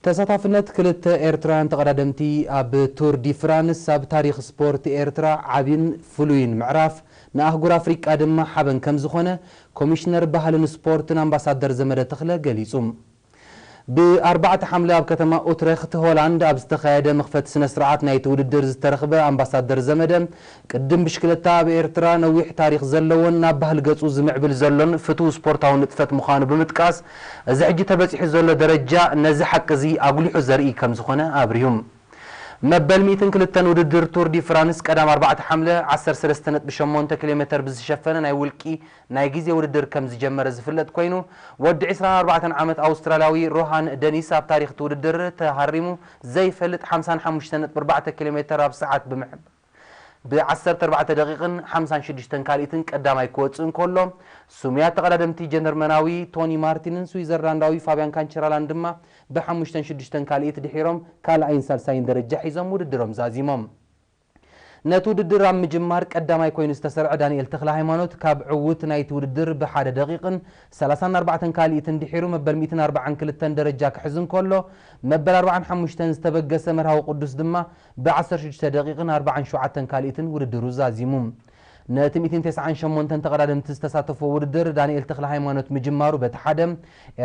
ተሳታፍነት ክልተ ኤርትራውያን ተቀዳደምቲ ኣብ ቱር ዲ ፍራንስ ኣብ ታሪክ ስፖርት ኤርትራ ዓብን ፍሉይን ምዕራፍ ንኣህጉር ኣፍሪቃ ድማ ሓበን ከም ዝኾነ ኮሚሽነር ባህልን ስፖርትን ኣምባሳደር ዘመደ ተክለ ገሊጹ ب4 حمله ኣብ ከተማ ኡትሬክት ሆላንድ ኣብ ዝተኻየደ መኽፈት ስነ ስርዓት ናይቲ ውድድር ዝተረኽበ ኣምባሳደር ዘመደ ቅድም ብሽክለታ ኣብ ኤርትራ ነዊሕ ታሪክ ዘለዎን ናብ ባህል ገጹ ዝምዕብል ዘሎን ፍቱው ስፖርታዊ ንጥፈት ምዃኑ ብምጥቃስ እዚ ሕጂ ተበፂሑ ዘሎ ደረጃ ነዚ ሓቂ እዚ ኣጉሊሑ ዘርኢ ከም ዝኾነ ኣብርዩም مبل 102 ውድድር ቱር ዲ ፍራንስ ቀዳም 4 حمله 13.8 ኪሎሜትር ብዝሸፈነ ናይ ውልቂ ናይ ግዜ ውድድር ከም ዝጀመረ ዝፍለጥ ኮይኑ ወዲ 24 ዓመት ኣውስትራልያዊ ሮሃን ደኒስ ኣብ ታሪክ ውድድር ተሃሪሙ ዘይፈልጥ 55.4 ኪሎሜትር ኣብ ሰዓት ب14 دقيقة 56 كاليتن قداماي كوصن كله سوميا تقدمتي جنرمناوي توني مارتينن سويزرلانداوي فابيان كانشرالان دما ب56 كاليت دحيروم كالعين سالساين درجه حيزم وددرم زازيمم نتو ددرام مجمار قداماي كوين استسرع دانيال تخلا هيمانوت كاب عوت نايت وددر بحاده دقيقة 34 كاليتن دحيرو مبل 142 درجه كحزن كله مبل 45 استبقس مرهاو قدس دما ب16 دقيقة 47 كاليتن وددرو زازيمم نتي 298 تقدم تستساتفو وددر دانيال تخلا هيمانوت مجمارو بتحدم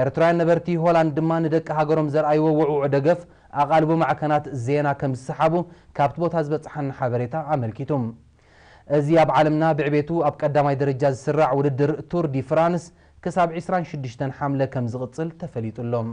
ኤርትራውያን ነበርቲ ሆላንድ ድማ ንደቂ ሃገሮም ዘርአይዎ ውዑዕ ደገፍ ኣቃልቦ ማዕከናት ዜና ከም ዝሰሓቡ ካብቲ ቦታ ዝበፅሐን ሓበሬታ ኣመልኪቶም እዚ ኣብ ዓለምና ብዕቤቱ ኣብ ቀዳማይ ደረጃ ዝስራዕ ውድድር ቱር ዲ ፍራንስ ክሳብ 26 ሓምለ ከም ዝቕፅል ተፈሊጡሎም